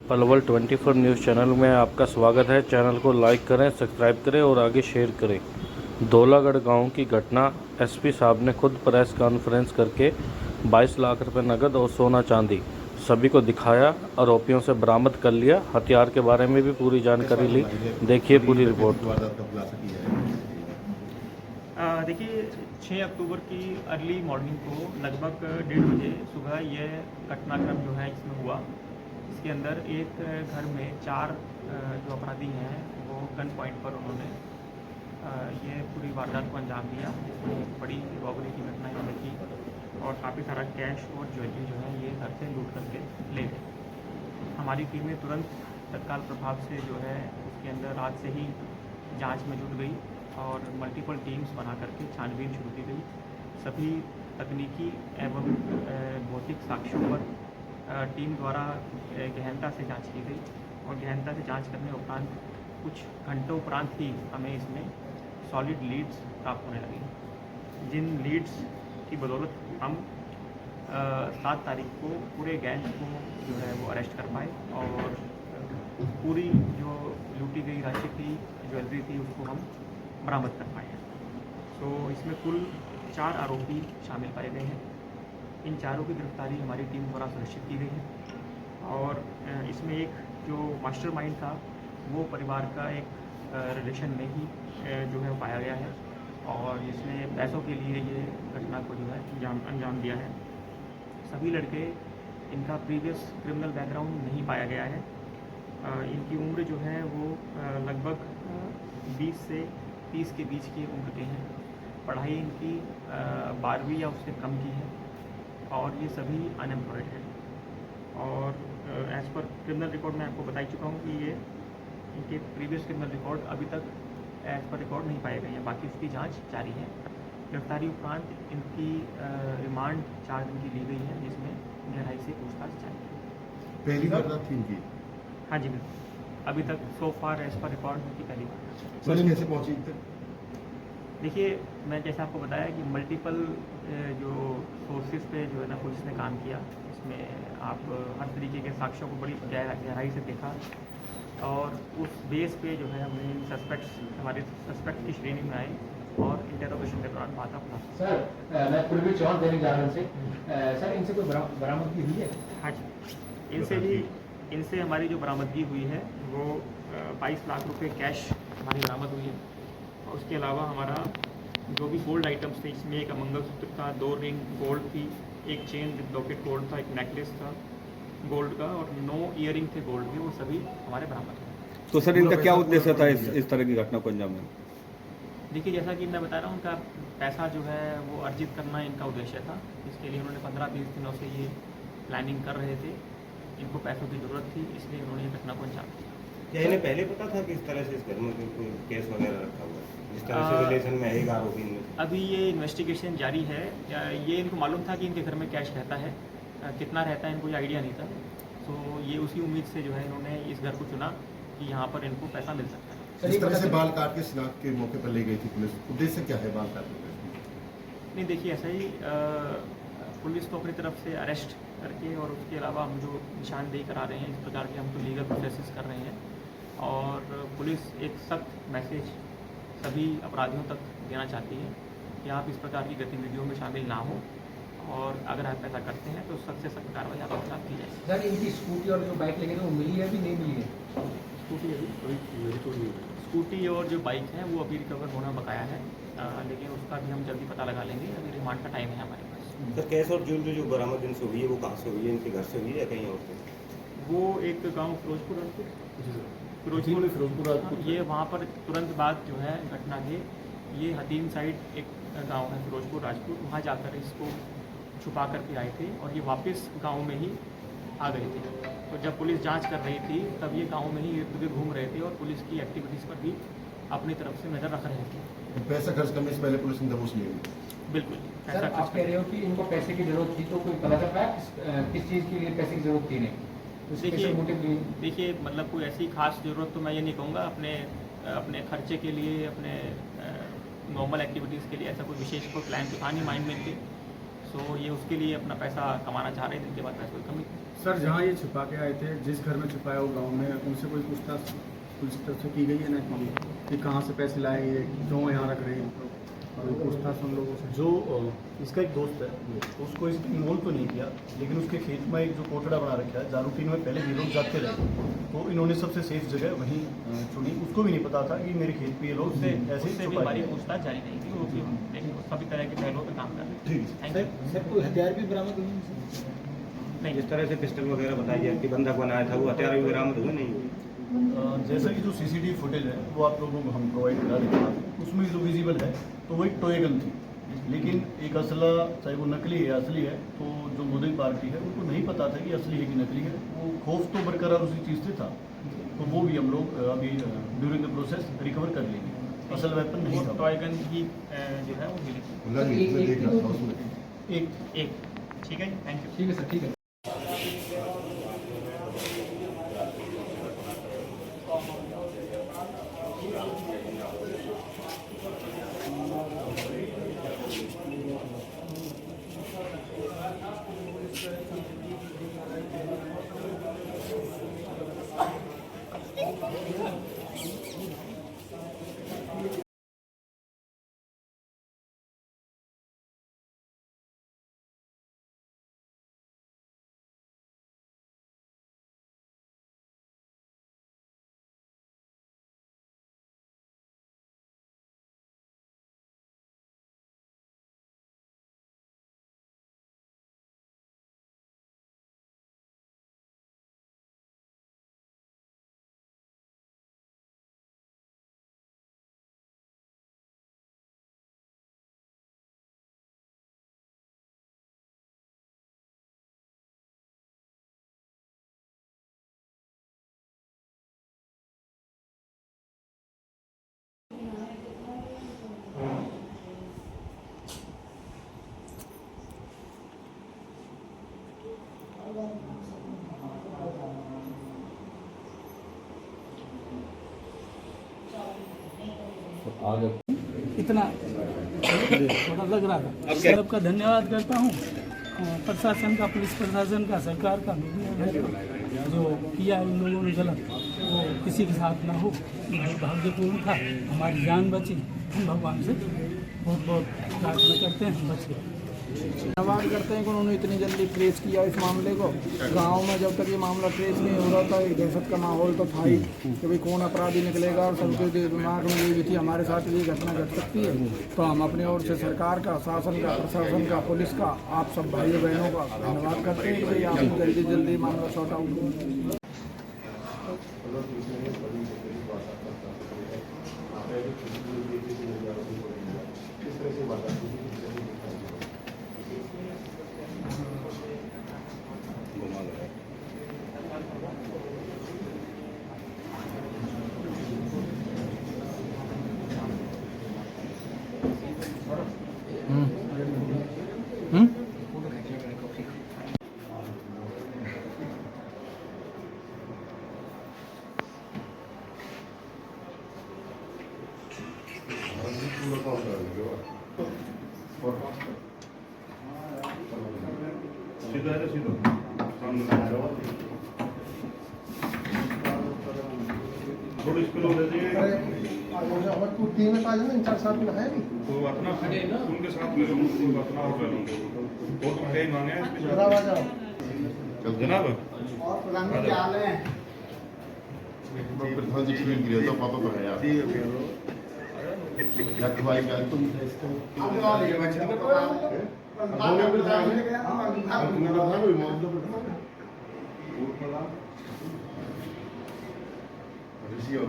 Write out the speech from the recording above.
Palwal 24 news channel में आपका स्वागत है। चैनल को लाइक करें, सब्सक्राइब करें और आगे शेयर करें। धौलागढ़ गांव की घटना। एसपी साहब ने खुद प्रेस कॉन्फ्रेंस करके 22 लाख रुपए नकद और सोना चांदी सभी को दिखाया। आरोपियों से बरामद कर लिया। हथियार के बारे में भी पूरी जानकारी ली। देखिए पूरी रिपोर्ट। देखिए 6 अक्टूबर की अर्ली मॉर्निंग को लगभग 1:30 बजे सुबह यह घटनाक्रम जो है इसमें हुआ। इसके अंदर एक घर में 4 जो अपराधी हैं वो गन पॉइंट पर उन्होंने ये पूरी वारदात को अंजाम दिया। इसमें बड़ी रॉबरी की घटना इन्होंने की और काफ़ी सारा कैश और ज्वेलरी जो है ये घर से लूट करके ले गए। हमारी टीमें तुरंत तत्काल प्रभाव से जो है उसके अंदर रात से ही जांच में जुट गई और मल्टीपल टीम्स बना करके छानबीन शुरू की गई। सभी तकनीकी एवं भौतिक साक्ष्यों पर टीम द्वारा गहनता से जांच की गई और गहनता से जांच करने उपरांत कुछ घंटों उपरांत ही हमें इसमें सॉलिड लीड्स प्राप्त होने लगी, जिन लीड्स की बदौलत हम 7 तारीख को पूरे गैंग को जो है वो अरेस्ट कर पाए और पूरी जो लूटी गई राशि थी, ज्वेलरी थी, उसको हम बरामद कर पाए हैं। तो इसमें कुल 4 आरोपी शामिल पाए गए हैं। इन चारों की गिरफ्तारी हमारी टीम द्वारा सुनिश्चित की गई है और इसमें एक जो मास्टरमाइंड था वो परिवार का एक रिलेशन में ही जो है पाया गया है और इसने पैसों के लिए ये घटना को जो है अंजाम दिया है। सभी लड़के, इनका प्रीवियस क्रिमिनल बैकग्राउंड नहीं पाया गया है। इनकी उम्र जो है वो लगभग 20 से 30 के बीच की उम्र के हैं। पढ़ाई इनकी 12वीं या उससे कम की है और ये सभी अनएम्प्लॉयड हैं और एज़ पर क्रिमिनल रिकॉर्ड मैं आपको बता ही चुका हूँ कि ये इनके प्रीवियस क्रिमिनल रिकॉर्ड अभी तक एज़ पर रिकॉर्ड नहीं पाए गए हैं। बाकी उसकी जांच जारी है। गिरफ्तारी उपरांत इनकी रिमांड 4 दिन की ली गई है, जिसमें गहराई से पूछताछ जारी है। पहली वारदात थी इनकी? हाँ जी, बिल्कुल। अभी तक सो फार एज़ पर रिकॉर्ड इनकी पहली बार। सर कैसे पहुंची तक? देखिए, मैं जैसा आपको बताया कि मल्टीपल जो सोर्सेज पे जो है ना पुलिस ने काम किया। इसमें आप हर तरीके के साक्ष्यों को बड़ी गहराई से देखा और उस बेस पे जो है हमने हमारे सस्पेक्ट की श्रेणी में आए और इंटरोगेशन के दौरान बात अपना। सर मैं पूर्वी चौहान दैनिक जागरण से सर इनसे कोई बरामदगी हुई है? हाँ जी, इनसे हमारी जो बरामदगी हुई है वो 22 लाख रुपए कैश हमारी बरामद हुई है और उसके अलावा हमारा जो भी गोल्ड आइटम्स थे, इसमें एक मंगलसूत्र था, 2 रिंग गोल्ड थी, एक चेन विद लॉकेट गोल्ड था, एक नेकलेस था गोल्ड का और 9 ईयरिंग थे गोल्ड के, वो सभी हमारे बरामद हुए। तो सर इनका क्या उद्देश्य था इस तरह की घटना को अंजाम देना? देखिए, जैसा कि मैं बता रहा हूँ, उनका पैसा जो है वो अर्जित करना इनका उद्देश्य था। इसके लिए उन्होंने 15-20 दिनों से ये प्लानिंग कर रहे थे। इनको पैसों की ज़रूरत थी, इसलिए उन्होंने ये घटना को अंजाम दिया। क्या इन्हें पहले पता था कि इस तरह से इस घर में कोई केस वगैरह रखा हुआ है, जिस तरह से रिलेशन में है एक आरोपी में? अभी ये इन्वेस्टिगेशन जारी है। ये इनको मालूम था कि इनके घर में कैश रहता है, कितना रहता है इनको ये आइडिया नहीं था। तो ये उसी उम्मीद से जो है इन्होंने इस घर को चुना कि यहाँ पर इनको पैसा मिल सकता है। इस तरह से बाल काट के शिनाख्त के मौके पर ले गई थी पुलिस, उद्देश्य क्या है बाल काटने का? नहीं, देखिए, ऐसा ही पुलिस को अपनी तरफ से अरेस्ट करके और उसके अलावा हम जो निशानदेही करा रहे हैं, इस प्रकार के हम तो लीगल प्रोसेस कर रहे हैं और पुलिस एक सख्त मैसेज सभी अपराधियों तक देना चाहती है कि आप इस प्रकार की गतिविधियों में शामिल ना हो और अगर आप ऐसा करते हैं तो सख्त से सख्त कार्रवाई आपके खिलाफ की जाए। सर इनकी स्कूटी और जो बाइक लेके वो मिली है कि नहीं मिली है? स्कूटी और जो बाइक है वो अभी रिकवर होना बकाया है, लेकिन उसका भी हम जल्दी पता लगा लेंगे। अभी रिमांड का टाइम है हमारे पास। सर कैश और ज्वेलरी जो बरामद इनसे हुई है वो कहाँ से हुई है? इनके घर से हुई है या कहीं और से? वो एक गांव फिरोजपुर ये वहाँ पर तुरंत बाद जो है घटना के ये हतीम साइड एक गांव है फिरोजपुर राजपुर, वहाँ जाकर इसको छुपा करके आए थे और ये वापस गांव में ही आ गए थे। तो जब पुलिस जांच कर रही थी तब ये गांव में ही इर्द गिर्द घूम रहे थे और पुलिस की एक्टिविटीज़ पर भी अपनी तरफ से नज़र रख रहे थे। पैसा खर्च करने से पहले पुलिस ने दबोच लिया? बिल्कुल। सर आप कह रहे हो कि इनको पैसे की जरूरत थी, तो कोई पता चल पाया किस चीज़ के लिए पैसे की जरूरत थी? नहीं देखिए, मतलब कोई ऐसी खास ज़रूरत तो मैं ये नहीं कहूँगा। अपने खर्चे के लिए, अपने नॉर्मल एक्टिविटीज़ के लिए ऐसा कोई विशेष कोई प्लान तो था नहीं माइंड में इनके। सो ये उसके लिए अपना पैसा कमाना चाह रहे थे, इनके बाद पैसे कोई कमी सर जहाँ ये छुपा के आए थे, जिस घर में छुपाया वो गांव में, उनसे कोई पूछताछ पुलिस की तरफ से की गई है ना कि कहाँ से पैसे लाए, ये क्यों यहाँ रख रहे हैं, कोई पूछताछ उन लोगों से? जो इसका एक दोस्त है, उसको इसमें इन्वॉल्व तो नहीं किया, लेकिन उसके खेत में एक जो कोटड़ा बना रखा है, जहाँ रूटीन में पहले ये लोग जाते रहे, तो इन्होंने सबसे सेफ जगह वहीं चुनी। उसको भी नहीं पता था कि मेरे खेत पे ये लोग ऐसे उससे भी छुपाए हमारी हैं। पूछताछ जारी रहेगी, वो भी हम देखेंगे, सभी तरह के पहलुओं पर काम कर रहे हैं। ठीक है। Thank you. सर कोई हथियार भी बरामद हुए? नहीं, जिस तरह से पिस्टल वगैरह बताई गया कि बंदा बनाया था, वो हथियार भी बरामद हुए नहीं। जैसा कि जो सीसीटीवी फुटेज है वो आप लोगों को हम प्रोवाइड करा देते हैं, उसमें जो विजिबल है तो वो एक टॉय गन थी, लेकिन एक असला चाहे वो नकली है या असली है, तो जो मोदी पार्टी है उनको नहीं पता था कि असली है कि नकली है। वो खौफ तो बरकरार उसी चीज़ से था, तो वो भी हम लोग अभी ड्यूरिंग द प्रोसेस रिकवर कर लेंगे। असल वेपन नहीं वो था। टॉय गन ही जो है वो मिली थी। खुला नहीं, इसमें देख रहा था उसमें। एक ठीक है, थैंक यू। ठीक है सर, ठीक है। इतना थोड़ा लग रहा था। सबका धन्यवाद करता हूँ, प्रशासन का, पुलिस प्रशासन का, सरकार का, मीडिया का, जो किया इन लोगों ने गलत, वो किसी के साथ ना हो। भाग्यपूर्ण था, हमारी जान बची। हम भगवान से बहुत बहुत प्रार्थना करते हैं बच गए। धन्यवाद करते हैं कि उन्होंने इतनी जल्दी ट्रेस किया इस मामले को। गांव में जब तक ये मामला ट्रेस नहीं हो रहा था, एक दहशत का माहौल तो था ही कि भाई कौन अपराधी निकलेगा, और सबके दिमाग में ये भी थी हमारे साथ ये घटना घट सकती है। तो हम अपनी ओर से सरकार का, शासन का, प्रशासन का, पुलिस का, आप सब भाइयों बहनों का धन्यवाद करते हैं कि भाई आपने जल्दी जल्दी मामला सॉर्ट आउट। सीधा है, सीधा थोड़ी स्कूल हो जाती है तू टीम में आ जाना, इन 4 साल में है नहीं। तो अपना उनके साथ ले लो, अपना और ले लो। बहुत कहीं मांगे हैं जनाब। और प्रधान क्या हाल है? प्रधान जी ठीक गिरा तो पापा को है यार। ठीक है या भाई का तुम ऋषि और